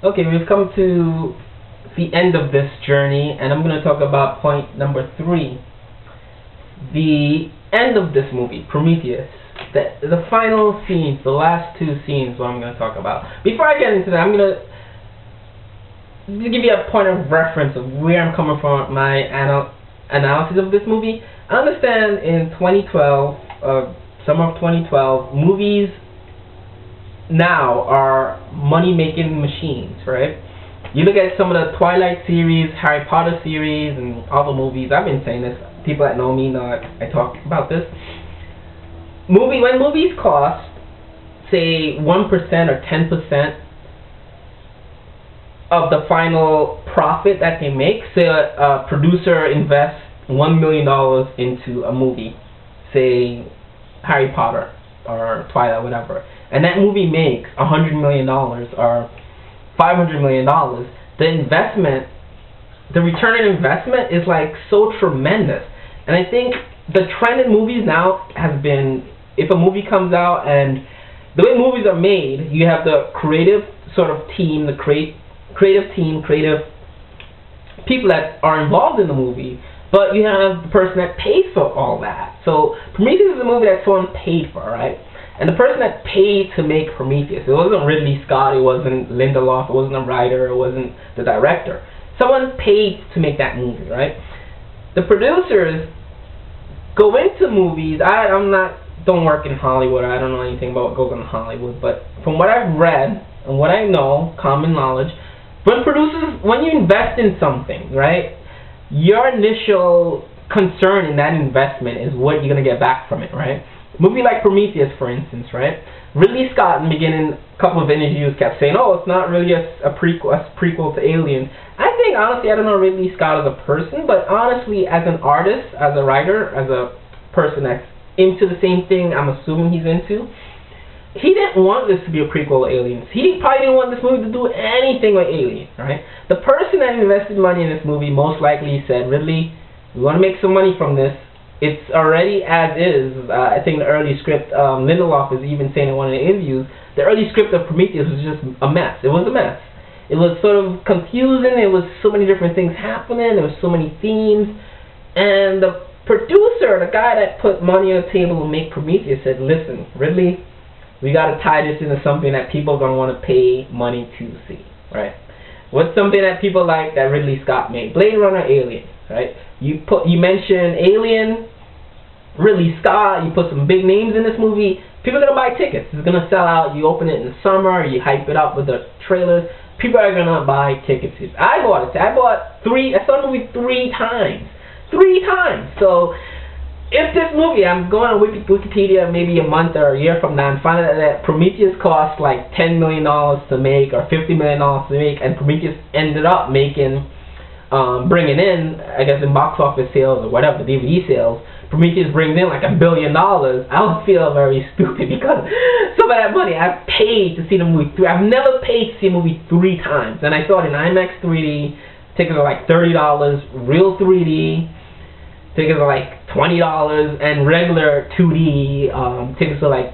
Okay, we've come to the end of this journey, and I'm going to talk about point number 3. The end of this movie, Prometheus. The final scenes, the last 2 scenes, what I'm going to talk about. Before I get into that, I'm going to give you a point of reference of where I'm coming from, my analysis of this movie. I understand in 2012, summer of 2012, movies now are money-making machines, right? You look at some of the Twilight series, Harry Potter series, and all the movies. I've been saying this. People that know me know I talk about this. When movies cost, say, 1% or 10% of the final profit that they make, say a producer invests $1 million into a movie, say Harry Potter or Twilight, whatever, and that movie makes $100 million or $500 million, the return on investment is like so tremendous. And I think the trend in movies now has been, if a movie comes out, and the way movies are made, you have the creative sort of team, the creative people that are involved in the movie, but you have the person that pays for all that. So Prometheus is a movie that someone paid for, right? And the person that paid to make Prometheus, it wasn't Ridley Scott, it wasn't Lindelof, it wasn't a writer, it wasn't the director. Someone paid to make that movie, right? The producers go into movies. Don't work in Hollywood. I don't know anything about what goes on in Hollywood, but from what I've read and what I know, common knowledge, when you invest in something, right, your initial concern in that investment is what you're going to get back from it, right? A movie like Prometheus, for instance, right? Ridley Scott, in the beginning, a couple of interviews kept saying, oh, it's not really a prequel to Alien. I think, honestly, I don't know Ridley Scott as a person, but honestly, as an artist, as a writer, as a person that's into the same thing I'm assuming he's into, he didn't want this to be a prequel to Aliens. He probably didn't want this movie to do anything with Aliens, right? The person that invested money in this movie most likely said, Ridley, we want to make some money from this. It's already as is. I think the early script, Lindelof is even saying in one of the interviews, the early script of Prometheus was just a mess. It was a mess. It was sort of confusing. There was so many different things happening. There was so many themes. And the producer, the guy that put money on the table to make Prometheus, said, listen, Ridley, we got to tie this into something that people are going to want to pay money to see, right? What's something that people like that Ridley Scott made? Blade Runner, Alien, right? You mention Alien, Ridley Scott, you put some big names in this movie, people are going to buy tickets. It's going to sell out. You open it in the summer, you hype it up with the trailers, people are going to buy tickets. I bought it. I saw the movie 3 times. 3 times. So if this movie, I'm going on Wikipedia maybe a month or a year from now and find out that Prometheus cost like $10 million to make or $50 million to make, and Prometheus ended up making, bringing in, I guess in box office sales or whatever, DVD sales, Prometheus brings in like $1 billion, I would feel very stupid because some of that money I've paid to see the movie 3. I've never paid to see a movie 3 times, and I saw it in IMAX 3D. Tickets are like $30, real 3D. Tickets are like $20, and regular 2D tickets are like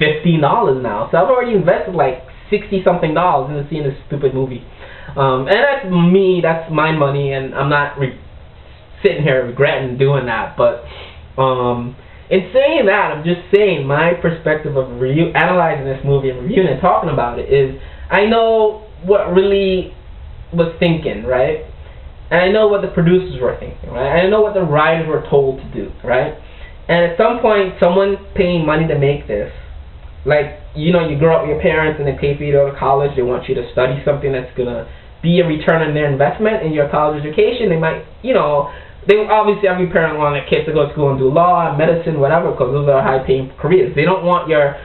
$15 now. So I've already invested like $60-something into seeing this stupid movie. And that's me, that's my money, and I'm not sitting here regretting doing that. But in saying that, I'm just saying my perspective of analyzing this movie and reviewing and talking about it is, I know what really was thinking, right? And I know what the producers were thinking, right? I know what the writers were told to do, right? And at some point, someone paying money to make this, like, you know, you grow up with your parents and they pay for you to go to college, they want you to study something that's going to be a return on their investment in your college education. They might, you know, obviously every parent wants their kids to go to school and do law, medicine, whatever, because those are high-paying careers. You don't want your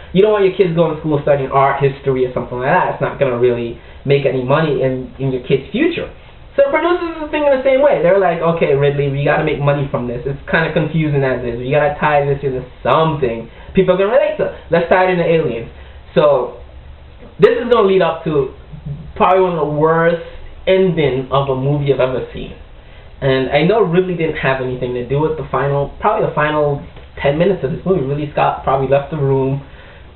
kids going to school studying art, history, or something like that. It's not going to really make any money in your kid's future. So producers are thinking the same way. They're like, okay, Ridley, we got to make money from this. It's kind of confusing as is. We got to tie this into something people are going to relate to. Let's tie it into Aliens. So this is going to lead up to probably one of the worst ending of a movie I've ever seen. And I know Ridley didn't have anything to do with the final 10 minutes of this movie. Ridley Scott probably left the room,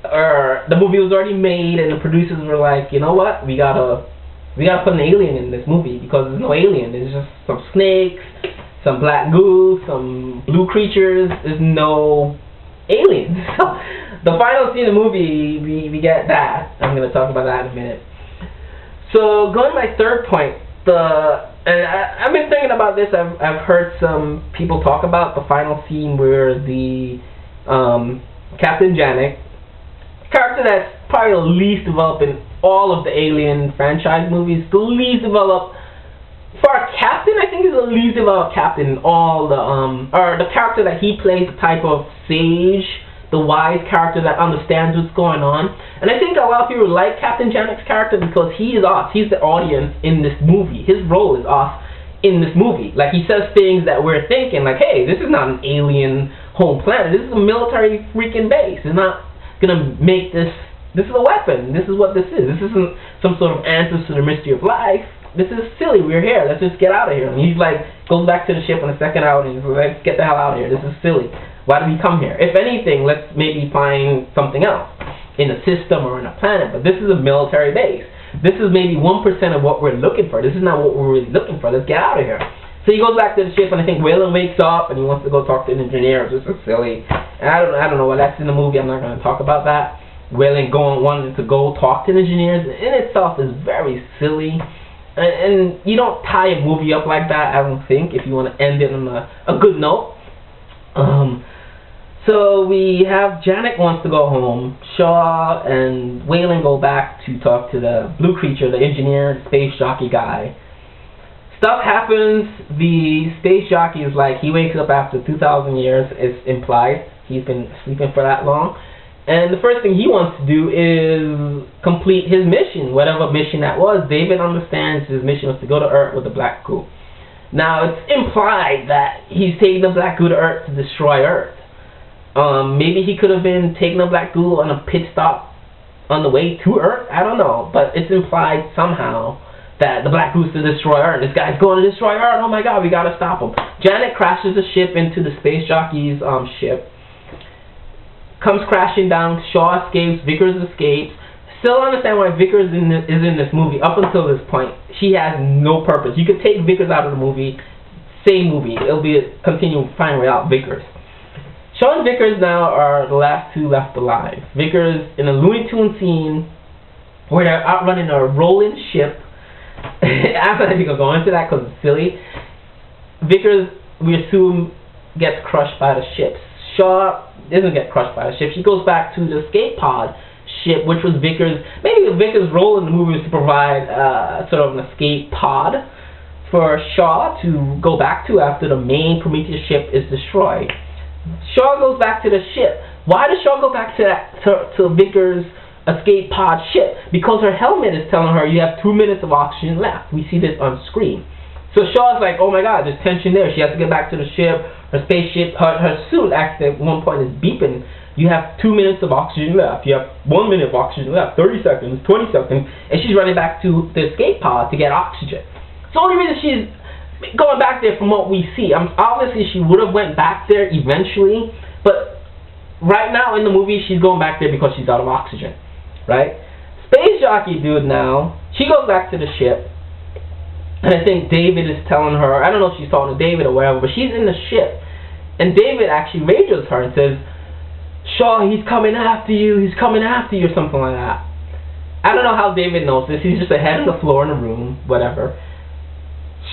or the movie was already made, and the producers were like, you know what, we gotta we gotta put an alien in this movie because there's no alien. There's just some snakes, some black goo, some blue creatures. There's no aliens. So the final scene of the movie, we get that. I'm gonna talk about that in a minute. So going to my third point, I've been thinking about this. I've heard some people talk about the final scene where the Captain Janek, character that's probably the least developed in all of the Alien franchise movies, the least developed for a captain. I think is the least developed captain in all the or the character that he plays, the type of sage, the wise character that understands what's going on. And I think a lot of people like Captain Janek's character because he is us. He's the audience in this movie. His role is us in this movie. Like, he says things that we're thinking, like, hey, this is not an alien home planet. This is a military freaking base. It's not gonna make this. This is a weapon. This is what this is. This isn't some sort of answers to the mystery of life. This is silly. We're here. Let's just get out of here. And he's like, goes back to the ship on the second outing. He's like, let's get the hell out of here. This is silly. Why did we come here? If anything, let's maybe find something else in a system or in a planet. But this is a military base. This is maybe 1% of what we're looking for. This is not what we're really looking for. Let's get out of here. So he goes back to the ship, and I think Waylon wakes up, and he wants to go talk to an engineer. This is silly. And I don't know what that's in the movie. I'm not going to talk about that. Waylon wanted to go talk to the engineers in itself is very silly. And you don't tie a movie up like that, I don't think, if you want to end it on a good note. So we have Janek wants to go home. Shaw and Waylon go back to talk to the blue creature, the engineer, space jockey guy. Stuff happens. The space jockey is like, he wakes up after 2,000 years, it's implied. He's been sleeping for that long. And the first thing he wants to do is complete his mission, whatever mission that was. David understands his mission was to go to Earth with the black goo. Now, it's implied that he's taking the black goo to Earth to destroy Earth. Maybe he could have been taking the black goo on a pit stop on the way to Earth. I don't know, but it's implied somehow that the black goo is to destroy Earth. This guy's going to destroy Earth. Oh my God, we gotta stop him. Janet crashes the ship into the space jockey's ship. Comes crashing down. Shaw escapes. Vickers escapes. Still don't understand why Vickers is in this movie. Up until this point, she has no purpose. You could take Vickers out of the movie, same movie. It'll be a continuing fine without Vickers. Shaw and Vickers now are the last two left alive. Vickers in a Looney Tunes scene where they're outrunning a rolling ship. I'm not even going to go into that because it's silly. Vickers, we assume, gets crushed by the ship. Shaw doesn't get crushed by the ship. She goes back to the escape pod ship, which was Vickers. Maybe Vickers' role in the movie was to provide sort of an escape pod for Shaw to go back to after the main Prometheus ship is destroyed. Shaw goes back to the ship. Why does Shaw go back to Vickers' escape pod ship? Because her helmet is telling her you have 2 minutes of oxygen left. We see this on screen. So Shaw's like, oh my God, there's tension there. She has to get back to the ship. Her spaceship, her suit actually at one point is beeping. You have 2 minutes of oxygen left. You have 1 minute of oxygen left. 30 seconds, 20 seconds. And she's running back to the escape pod to get oxygen. So the only reason she's going back there from what we see, obviously she would have went back there eventually. But right now in the movie, she's going back there because she's out of oxygen. Right? Space jockey dude now, she goes back to the ship. And I think David is telling her, I don't know if she's talking to David or whatever, but she's in the ship. And David actually rages her and says, Shaw, he's coming after you, or something like that. I don't know how David knows this. He's just a head on the floor in the room, whatever.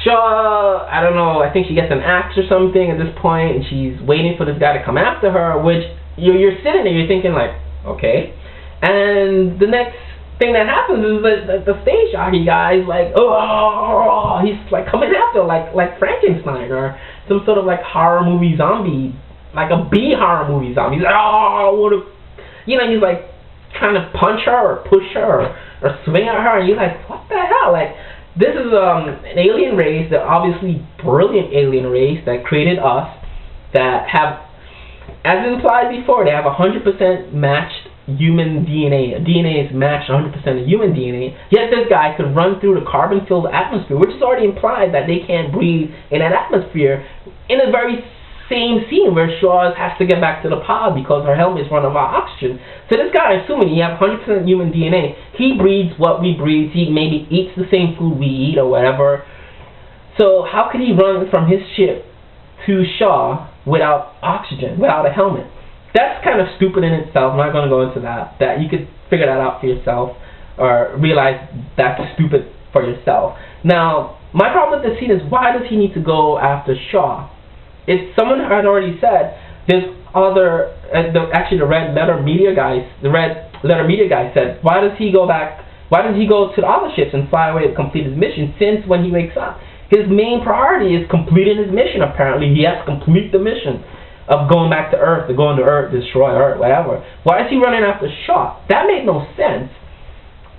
Shaw, I don't know, I think she gets an axe or something at this point, and she's waiting for this guy to come after her, which you're sitting there, you're thinking like, okay. And the next thing that happens is that the stage jockey guy is like, oh, he's like coming after like Frankenstein or some sort of like horror movie zombie, like a B horror movie zombie. He's like, oh, what a, you know, he's like trying to punch her or push her or swing at her, and you're like, what the hell? Like, this is an alien race, the obviously brilliant alien race that created us, that have, as implied before, they have 100% matched human DNA. DNA is matched 100% of human DNA. Yet this guy could run through the carbon-filled atmosphere, which is already implied that they can't breathe in that atmosphere, in a very same scene where Shaw has to get back to the pod because her helmet's run out of oxygen. So this guy, assuming he has 100% human DNA, he breathes what we breathe. He maybe eats the same food we eat or whatever. So how could he run from his ship to Shaw without oxygen, without a helmet? That's kind of stupid in itself. I'm not going to go into that. That you could figure that out for yourself or realize that's stupid for yourself. Now, my problem with this scene is, why does he need to go after Shaw? If someone had already said, there's other, actually the red letter media guy said, why does he go back, why does he go to the other ships and fly away to complete his mission, since when he wakes up, his main priority is completing his mission apparently. He has to complete the mission of going back to Earth, to going to Earth, destroy Earth, whatever. Why is he running after Shaw? That made no sense.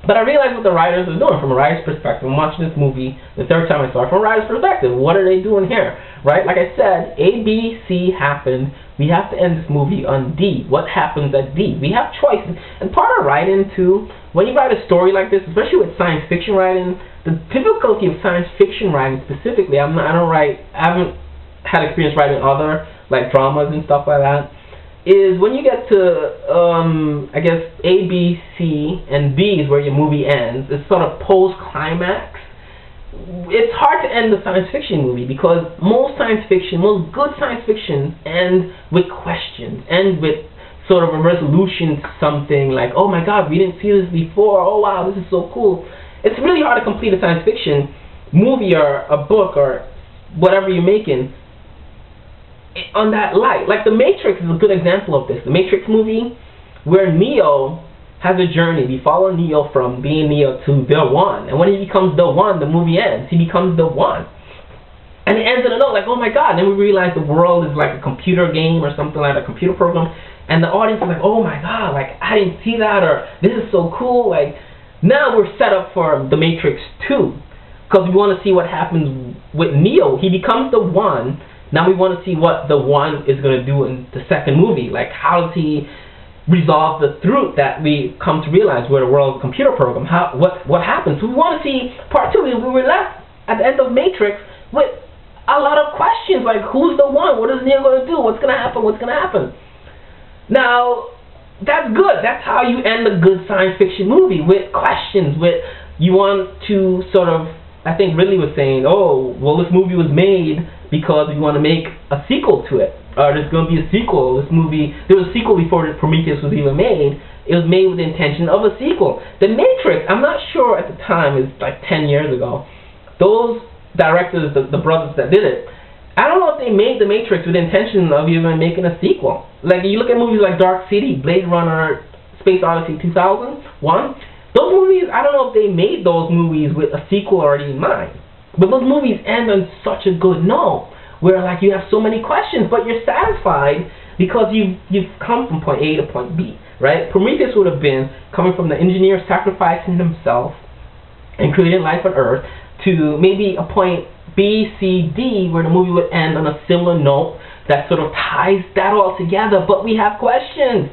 But I realized what the writers are doing from a writer's perspective. I'm watching this movie the third time I saw it from a writer's perspective. What are they doing here? Right? Like I said, A, B, C happened. We have to end this movie on D. What happens at D? We have choices. And part of writing, too, when you write a story like this, especially with science fiction writing, the difficulty of science fiction writing specifically, I haven't had experience writing other, like dramas and stuff like that, is when you get to, I guess, A, B, C, and D is where your movie ends. It's sort of post-climax. It's hard to end a science fiction movie because most good science fiction end with questions, end with sort of a resolution to something like, oh my god, we didn't see this before, oh wow, this is so cool. It's really hard to complete a science fiction movie or a book or whatever you're making on that light. Like The Matrix is a good example of this. The Matrix movie, where Neo has a journey. We follow Neo from being Neo to the One. And when he becomes the One, the movie ends. He becomes the One. And it ends on a note like, oh my god. And then we realize the world is like a computer game or something like a computer program. And the audience is like, oh my god, like I didn't see that, or this is so cool. Like now we're set up for The Matrix 2. Because we want to see what happens with Neo. He becomes the One. Now we want to see what the One is going to do in the second movie. Like, how does he resolve the truth that we come to realize we're the world's computer program? What happens? So we want to see part 2. We were left at the end of Matrix with a lot of questions, like, who's the One? What is Neo going to do? What's going to happen? What's going to happen? Now, that's good. That's how you end a good science fiction movie, with questions, with, you want to sort of, I think Ridley was saying, oh, well, this movie was made because we want to make a sequel to it. Or there's going to be a sequel. This movie, there was a sequel before Prometheus was even made. It was made with the intention of a sequel. The Matrix, I'm not sure at the time, it's like 10 years ago. Those directors, the brothers that did it, I don't know if they made The Matrix with the intention of even making a sequel. Like, you look at movies like Dark City, Blade Runner, Space Odyssey 2001, those movies, I don't know if they made those movies with a sequel already in mind. But those movies end on such a good note, where like you have so many questions, but you're satisfied because you've come from point A to point B, right? Prometheus would have been coming from the engineer sacrificing himself and creating life on Earth to maybe a point B, C, D, where the movie would end on a similar note that sort of ties that all together, but we have questions.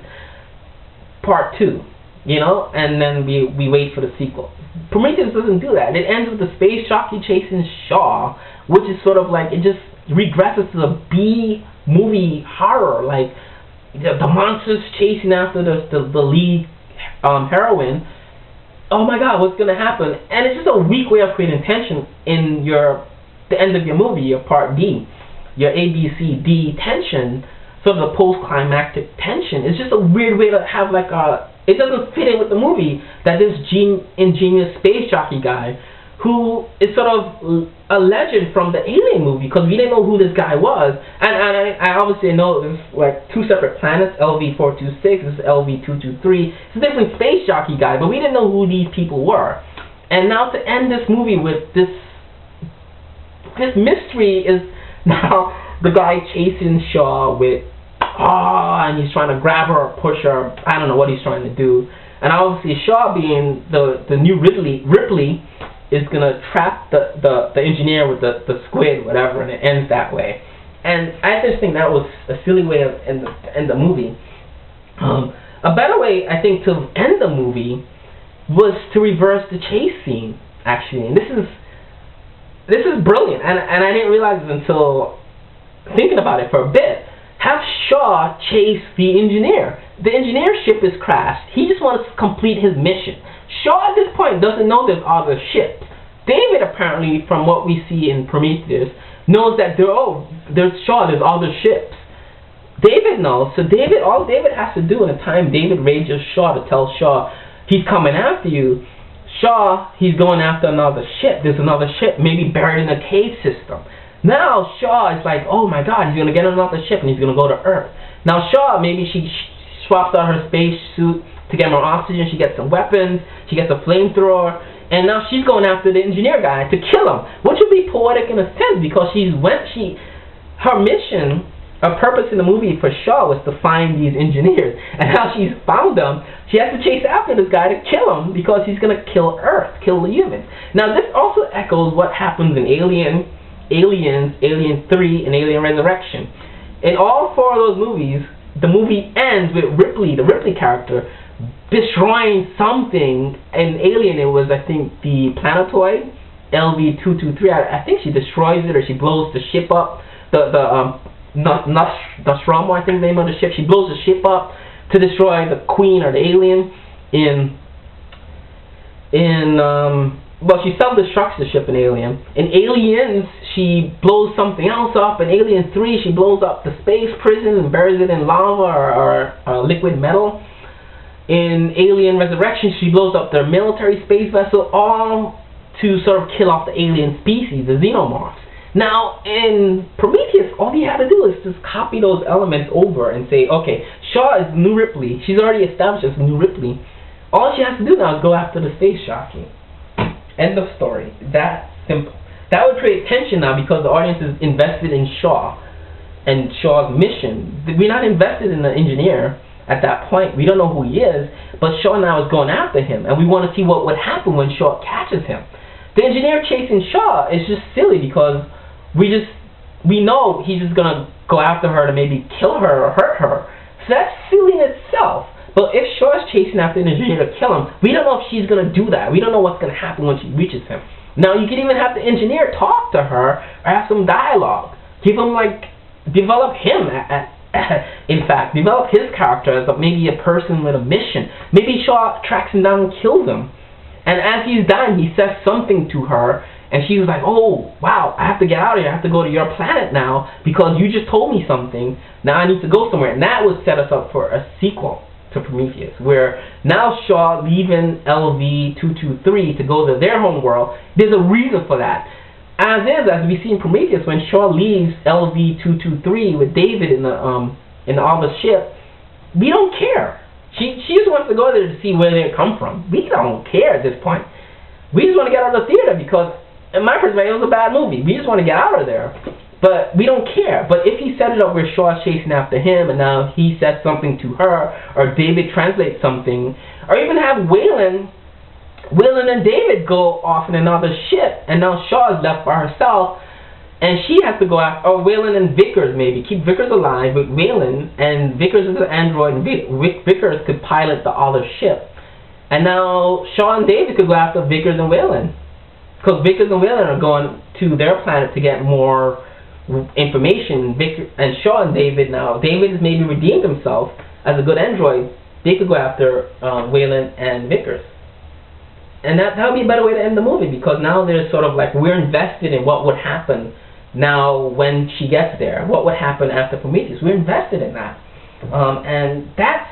Part 2, you know, and then we wait for the sequel. Prometheus doesn't do that. It ends with the space jockey chasing Shaw, which is sort of like, it just regresses to the B movie horror, like the monsters chasing after the lead heroine. Oh my god, what's gonna happen? And it's just a weak way of creating tension in the end of your movie, your part D, your A, B, C, D tension, sort of the post-climactic tension. It's just a weird way to have like it doesn't fit in with the movie that this ingenious space jockey guy, who is sort of a legend from the Alien movie, because we didn't know who this guy was, and I obviously know there's like 2 separate planets, LV-426, this is LV-223, it's a different space jockey guy, but we didn't know who these people were. And now to end this movie with this mystery is now the guy chasing Shaw with, and he's trying to grab her or push her. I don't know what he's trying to do. And obviously Shaw, being the new Ripley, is gonna trap the engineer with the squid, whatever, and it ends that way. And I just think that was a silly way of end the movie. A better way, I think, to end the movie was to reverse the chase scene, actually. And this is brilliant, and I didn't realize it until thinking about it for a bit, have Shaw chase the engineer. The engineer ship is crashed. He just wants to complete his mission. Shaw at this point doesn't know there's other ships. David apparently, from what we see in Prometheus, knows that there's other ships. David knows, so all David has to do in the time David rages Shaw to tell Shaw he's coming after you. Shaw, he's going after another ship. There's another ship, maybe buried in a cave system. Now Shaw is like, oh my God, he's going to get another ship and he's going to go to Earth. Now Shaw, maybe she swaps out her space suit to get more oxygen. She gets some weapons. She gets a flamethrower. And now she's going after the engineer guy to kill him, which would be poetic in a sense because her mission, her purpose in the movie for Shaw was to find these engineers. And now she's found them, she has to chase after this guy to kill him because he's going to kill Earth, kill the humans. Now this also echoes what happens in Aliens, Alien 3, and Alien Resurrection. In all four of those movies, the movie ends with Ripley, the Ripley character, destroying something. In Alien, it was, I think, the planetoid, LV-223. I think she destroys it or she blows the ship up. Nostromo, I think the name of the ship. She blows the ship up to destroy the queen or the alien. Well, she self-destructs the ship in Alien. In Aliens, she blows something else up. In Alien 3, she blows up the space prison and buries it in lava or liquid metal. In Alien Resurrection, she blows up their military space vessel, all to sort of kill off the alien species, the xenomorphs. Now, in Prometheus, all you had to do is just copy those elements over and say, okay, Shaw is New Ripley. She's already established as New Ripley. All she has to do now is go after the space jockey. End of story. That simple. That would create tension now because the audience is invested in Shaw and Shaw's mission. We're not invested in the engineer at that point. We don't know who he is, but Shaw now is going after him, and we want to see what would happen when Shaw catches him. The engineer chasing Shaw is just silly because we know he's just gonna go after her to maybe kill her or hurt her. So that's silly in itself. But if Shaw is chasing after an engineer to kill him, we don't know if she's going to do that. We don't know what's going to happen when she reaches him. Now, you could even have the engineer talk to her or have some dialogue. Develop him, in fact. Develop his character as maybe a person with a mission. Maybe Shaw tracks him down and kills him. And as he's dying, he says something to her, and she's like, oh, wow, I have to get out of here. I have to go to your planet now because you just told me something. Now I need to go somewhere. And that would set us up for a sequel to Prometheus, where now Shaw leaving LV-223 to go to their home world. There's a reason for that. As we see in Prometheus, when Shaw leaves LV-223 with David in the other ship, we don't care. She just wants to go there to see where they come from. We don't care at this point. We just want to get out of the theater because, in my perspective, it was a bad movie. We just want to get out of there. But we don't care. But if he set it up where Shaw's chasing after him and now he says something to her, or David translates something, or even have Waylon and David go off in another ship, and now Shaw is left by herself, and she has to go after, or Waylon and Vickers maybe, keep Vickers alive with Waylon, and Vickers is an android, and Vickers could pilot the other ship. And now Shaw and David could go after Vickers and Waylon, because Vickers and Waylon are going to their planet to get more information. And Shaw and David now, David has maybe redeemed himself as a good android. They could go after Waylon and Vickers. And that would be a better way to end the movie, because now there's sort of like, we're invested in what would happen now when she gets there. What would happen after Prometheus? We're invested in that. And that's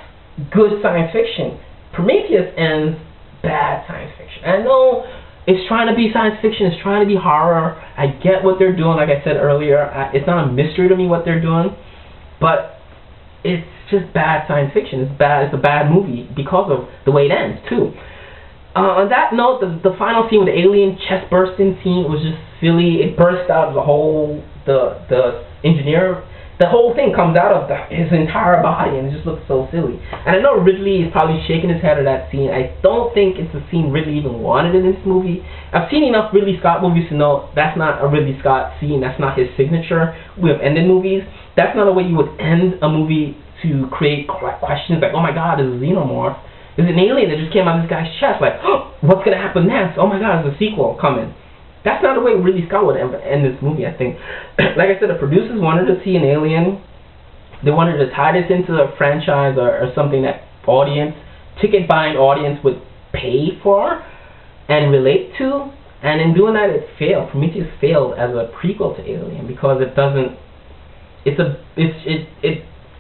good science fiction. Prometheus ends bad science fiction. I know it's trying to be science fiction, it's trying to be horror. I get what they're doing, like I said earlier. It's not a mystery to me what they're doing, but it's just bad science fiction. It's bad. It's a bad movie because of the way it ends, too. On that note, the final scene with the alien chest bursting scene was just silly. It burst out of the engineer. The whole thing comes out of his entire body, and it just looks so silly. And I know Ridley is probably shaking his head at that scene. I don't think it's a scene Ridley even wanted in this movie. I've seen enough Ridley Scott movies to know that's not a Ridley Scott scene. That's not his signature way of ending movies. That's not a way you would end a movie to create questions like, oh my God, there's a xenomorph. There's an alien that just came out of this guy's chest. Like, oh, what's going to happen next? Oh my God, there's a sequel coming. that's not the way Ridley Scott would end this movie, I think. Like I said, the producers wanted to see an alien. They wanted to tie this into a franchise or something that ticket-buying audience would pay for and relate to. And in doing that, it failed. Prometheus failed as a prequel to Alien because it doesn't.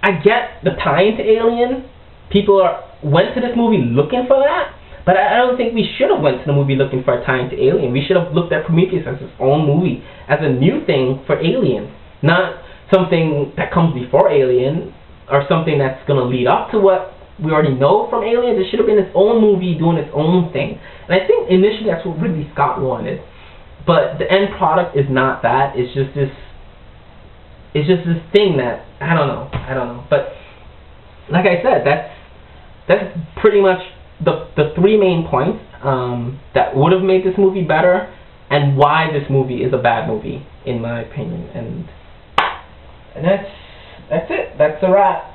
I get the tie-in to Alien. People went to this movie looking for that, but I don't think we should have went to the movie looking for a tie-in to Alien. We should have looked at Prometheus as its own movie, as a new thing for Alien, not something that comes before Alien or something that's going to lead up to what we already know from Aliens. It should have been its own movie doing its own thing. And I think initially that's what Ridley Scott wanted. But the end product is not that. It's just this thing that I don't know. But like I said, that's pretty much the three main points that would have made this movie better and why this movie is a bad movie in my opinion. And that's it. That's a wrap.